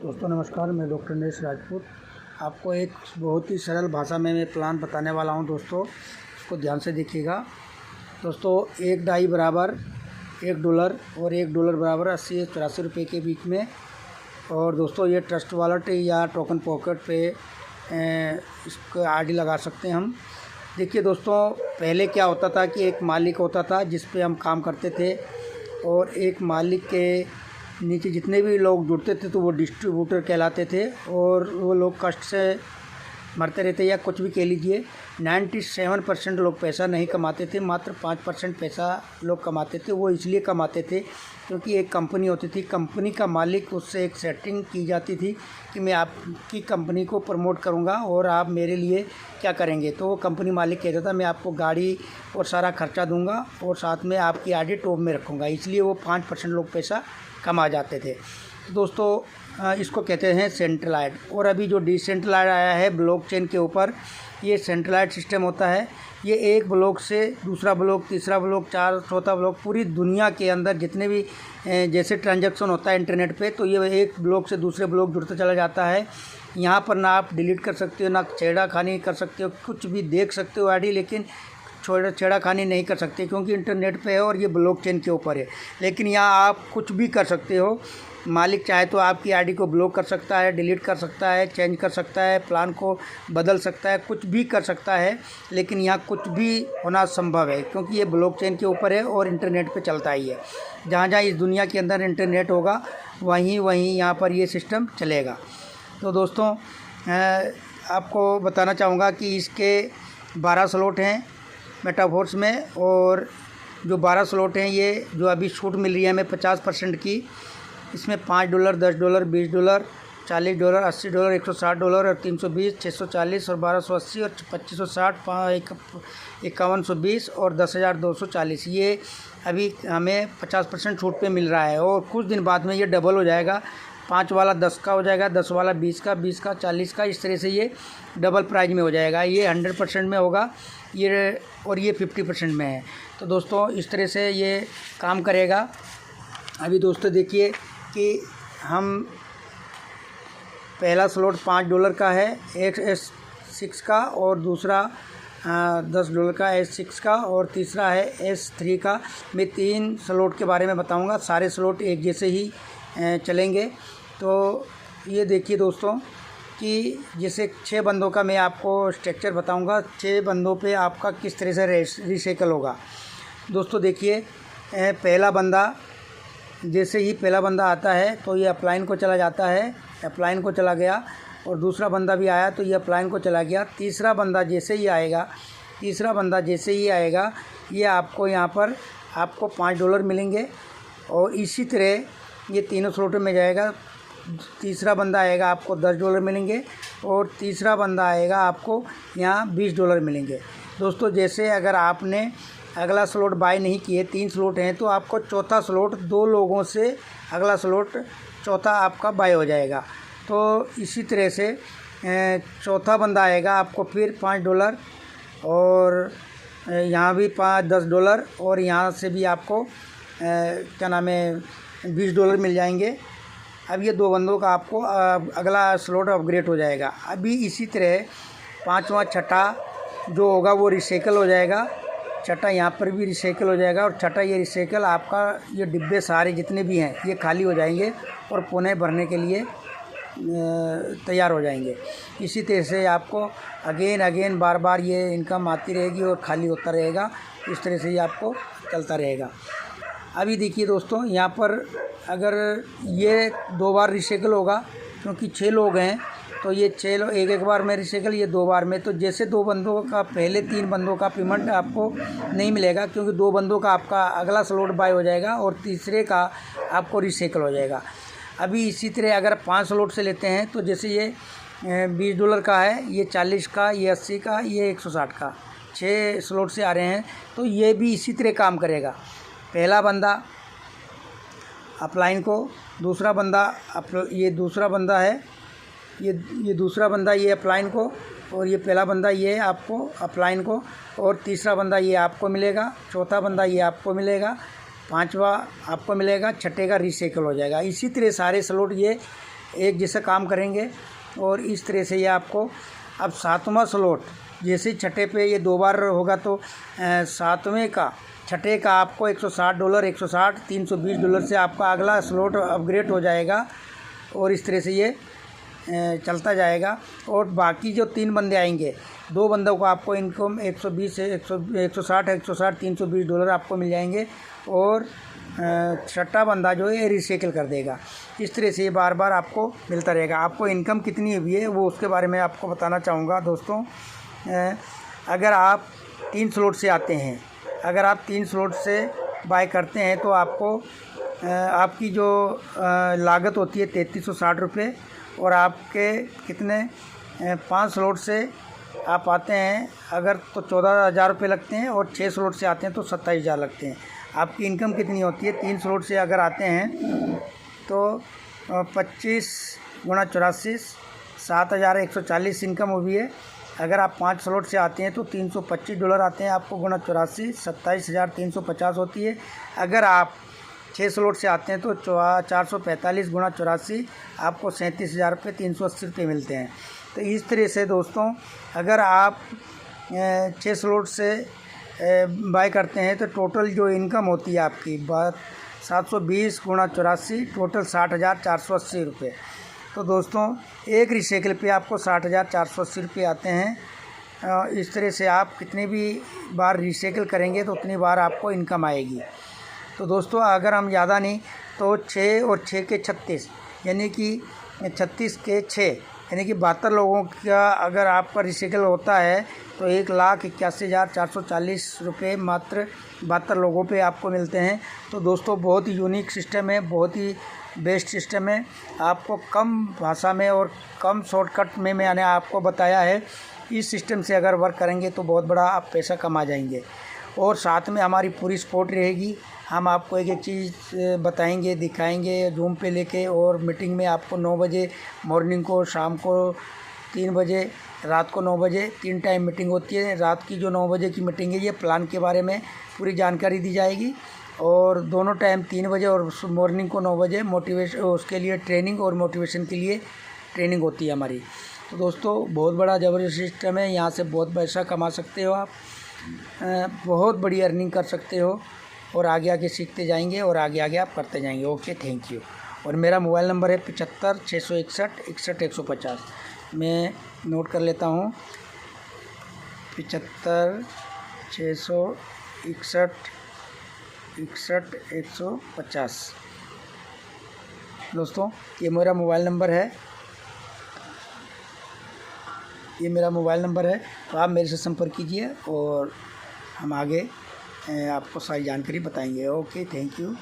दोस्तों नमस्कार, मैं डॉक्टर नरेश राजपूत आपको एक बहुत ही सरल भाषा में मैं प्लान बताने वाला हूं। दोस्तों इसको ध्यान से देखिएगा। दोस्तों एक डाई बराबर $1 और $1 बराबर 80 से 84 रुपये के बीच में। और दोस्तों ये ट्रस्ट वॉलेट या टोकन पॉकेट पे इसको आईडी लगा सकते हैं हम। देखिए दोस्तों, पहले क्या होता था कि एक मालिक होता था जिस पे हम काम करते थे, और एक मालिक के नीचे जितने भी लोग जुड़ते थे तो वो डिस्ट्रीब्यूटर कहलाते थे, और वो लोग कष्ट से मरते रहते या कुछ भी कह लीजिए। 97% लोग पैसा नहीं कमाते थे, मात्र 5% पैसा लोग कमाते थे। वो इसलिए कमाते थे क्योंकि एक कंपनी होती थी, कंपनी का मालिक, उससे एक सेटिंग की जाती थी कि मैं आपकी कंपनी को प्रमोट करूंगा और आप मेरे लिए क्या करेंगे। तो वो कंपनी मालिक कहता था मैं आपको गाड़ी और सारा खर्चा दूंगा और साथ में आपकी आईडी टॉप में रखूँगा। इसलिए वो 5% लोग पैसा कमा जाते थे। दोस्तों इसको कहते हैं सेंट्रलाइज। और अभी जो डिसेंट्रलाइज आया है ब्लॉकचेन के ऊपर, ये सेंट्रलाइज सिस्टम होता है। ये एक ब्लॉक से दूसरा ब्लॉक, तीसरा ब्लॉक, चौथा ब्लॉक, पूरी दुनिया के अंदर जितने भी जैसे ट्रांजैक्शन होता है इंटरनेट पे, तो ये एक ब्लॉक से दूसरे ब्लॉक जुड़ता चला जाता है। यहाँ पर ना आप डिलीट कर सकते हो, ना छेड़ाखानी कर सकते हो, कुछ भी देख सकते हो आईडी, लेकिन छेड़ाखानी नहीं कर सकते क्योंकि इंटरनेट पे है और ये ब्लॉकचेन के ऊपर है। लेकिन यहाँ आप कुछ भी कर सकते हो। मालिक चाहे तो आपकी आईडी को ब्लॉक कर सकता है, डिलीट कर सकता है, चेंज कर सकता है, प्लान को बदल सकता है, कुछ भी कर सकता है। लेकिन यहाँ कुछ भी होना संभव है क्योंकि ये ब्लॉकचेन के ऊपर है और इंटरनेट पे चलता ही है। जहाँ जहाँ इस दुनिया के अंदर इंटरनेट होगा वहीं वहीं यहाँ पर ये सिस्टम चलेगा। तो दोस्तों आपको बताना चाहूँगा कि इसके 12 स्लॉट हैं मेटाफोर्स में, और जो 12 स्लॉट हैं ये जो अभी छूट मिल रही है हमें 50% की, इसमें $5, $10, $20, $40, $80, $160 और $320, $640 और $1280 और $2560, $5120 और $10,240 ये अभी हमें 50% छूट पे मिल रहा है। और कुछ दिन बाद में ये डबल हो जाएगा। 5 वाला 10 का हो जाएगा, 10 वाला 20 का, 20 का 40 का, इस तरह से ये डबल प्राइस में हो जाएगा। ये 100% में होगा ये, और ये 50% में है। तो दोस्तों इस तरह से ये काम करेगा। अभी दोस्तों देखिए कि हम पहला स्लॉट $5 का है एक S6 का, और दूसरा $10 का S6 का, और तीसरा है S3 का। मैं 3 स्लॉट के बारे में बताऊंगा। सारे स्लॉट एक जैसे ही चलेंगे। तो ये देखिए दोस्तों कि जैसे 6 बंदों का मैं आपको स्ट्रक्चर बताऊंगा, 6 बंदों पे आपका किस तरह से रिसाइकल होगा। दोस्तों देखिए, पहला बंदा, जैसे ही पहला बंदा आता है तो ये अपलाइन को चला जाता है, अपलाइन को चला गया, और दूसरा बंदा भी आया तो ये अपलाइन को चला गया। तीसरा बंदा जैसे ही आएगा, ये आपको यहाँ पर आपको $5 मिलेंगे। और इसी तरह ये तीनों स्लॉटों में जाएगा। तीसरा बंदा आएगा आपको $10 मिलेंगे, और तीसरा बंदा आएगा आपको यहाँ $20 मिलेंगे। दोस्तों जैसे अगर आपने अगला स्लॉट बाय नहीं किए, 3 स्लॉट हैं, तो आपको चौथा स्लॉट 2 लोगों से अगला स्लॉट चौथा आपका बाय हो जाएगा। तो इसी तरह से चौथा बंदा आएगा आपको फिर $5, और यहाँ भी $10, और यहाँ से भी आपको क्या नाम है $20 मिल जाएंगे। अब ये 2 बंदों का आपको अगला स्लॉट अपग्रेड हो जाएगा। अभी इसी तरह 5वां छठा जो होगा वो रिसाइकल हो जाएगा। छठा यहाँ पर भी रिसाइकल हो जाएगा, और छठा ये रिसाइकल आपका ये डिब्बे सारे जितने भी हैं ये खाली हो जाएंगे और पुनः भरने के लिए तैयार हो जाएंगे। इसी तरह से आपको अगेन बार बार ये इनकम आती रहेगी और खाली होता रहेगा। इस तरह से ये आपको चलता रहेगा। अभी देखिए दोस्तों, यहाँ पर अगर ये 2 बार रिसाइकल होगा, क्योंकि 6 लोग हैं तो ये 6 लोग एक बार में रिसाइकल, ये 2 बार में। तो जैसे 2 बंदों का, पहले 3 बंदों का पेमेंट आपको नहीं मिलेगा क्योंकि 2 बंदों का आपका अगला स्लॉट बाय हो जाएगा और तीसरे का आपको रिसाइकल हो जाएगा। अभी इसी तरह अगर 5 स्लॉट से लेते हैं तो जैसे ये $20 का है, ये 40 का, ये 80 का, ये 160 का, 6 स्लॉट से आ रहे हैं। तो ये भी इसी तरह काम करेगा। पहला बंदा अपलाइन को, दूसरा बंदा ये दूसरा बंदा है, ये दूसरा बंदा ये अपलाइन को, और ये पहला बंदा ये आपको अपलाइन को, और तीसरा बंदा ये आपको मिलेगा, चौथा बंदा ये आपको मिलेगा, 5वां आपको मिलेगा, छठे का रिसाइकल हो जाएगा। इसी तरह सारे स्लॉट ये एक जैसा काम करेंगे। और इस तरह से ये आपको अब 7वां स्लॉट जैसे छठे पे ये 2 बार होगा तो 7वें का छठे का आपको $160 160 $320 से आपका अगला स्लॉट अपग्रेड हो जाएगा। और इस तरह से ये चलता जाएगा। और बाकी जो 3 बंदे आएंगे, 2 बंदों को आपको इनकम 120 से 160 $320 आपको मिल जाएंगे। और छठा बंदा जो है रिसाइकिल कर देगा। इस तरह से ये बार बार आपको मिलता रहेगा। आपको इनकम कितनी हुई है वो उसके बारे में आपको बताना चाहूँगा दोस्तों। अगर आप 3 स्लॉट से आते हैं, अगर आप 3 स्लॉट से बाय करते हैं तो आपको आपकी जो लागत होती है 3360 रुपये। और आपके कितने 5 स्लॉट से आप आते हैं अगर तो 14,000 रुपये लगते हैं। और 6 स्लॉट से आते हैं तो 27,000 लगते हैं। आपकी इनकम कितनी होती है 3 स्लॉट से अगर आते हैं तो 25 गुणा 84 7,140 इनकम हुई है। अगर आप 5 स्लॉट से आते हैं तो $325 आते हैं आपको गुणा 84 27,350 होती है। अगर आप 6 स्लॉट से आते हैं तो 445 गुणा 84 आपको 37,000 रुपये 380 रुपये मिलते हैं। तो इस तरह से दोस्तों अगर आप 6 स्लॉट से बाय करते हैं तो टोटल जो इनकम होती है आपकी 720 गुणा 84 टोटल 60,480 रुपये। तो दोस्तों एक रिसाइकिल पे आपको 60,480 रुपये आते हैं। इस तरह से आप कितने भी बार रिसाइकिल करेंगे तो उतनी बार आपको इनकम आएगी। तो दोस्तों अगर हम ज़्यादा नहीं तो 6 और 6 के 36 यानी कि 36 के 6 यानी कि 72 लोगों का अगर आपका रिसाइकिल होता है तो 1,81,440 रुपये मात्र 72 लोगों पे आपको मिलते हैं। तो दोस्तों बहुत ही यूनिक सिस्टम है, बहुत ही बेस्ट सिस्टम है। आपको कम भाषा में और कम शॉर्टकट में मैंने आपको बताया है। इस सिस्टम से अगर वर्क करेंगे तो बहुत बड़ा आप पैसा कमा जाएंगे। और साथ में हमारी पूरी सपोर्ट रहेगी। हम आपको एक एक चीज़ बताएंगे, दिखाएंगे जूम पे लेके। और मीटिंग में आपको 9 बजे मॉर्निंग को, शाम को 3 बजे, रात को 9 बजे 3 टाइम मीटिंग होती है। रात की जो 9 बजे की मीटिंग है ये प्लान के बारे में पूरी जानकारी दी जाएगी। और दोनों टाइम 3 बजे और मॉर्निंग को 9 बजे मोटिवेशन उसके लिए ट्रेनिंग और मोटिवेशन के लिए ट्रेनिंग होती है हमारी। तो दोस्तों बहुत बड़ा ज़बरदस्त सिस्टम है। यहाँ से बहुत पैसा कमा सकते हो आप, बहुत बड़ी अर्निंग कर सकते हो। और आगे आगे सीखते जाएंगे और आगे आगे आप करते जाएंगे। Okay, thank you. और मेरा मोबाइल नंबर है 75 661 61 150। मैं नोट कर लेता हूँ 75 661 61 150। दोस्तों ये मेरा मोबाइल नंबर है, ये मेरा मोबाइल नंबर है। तो आप मेरे से संपर्क कीजिए और हम आगे आपको सारी जानकारी बताएंगे। Okay, thank you.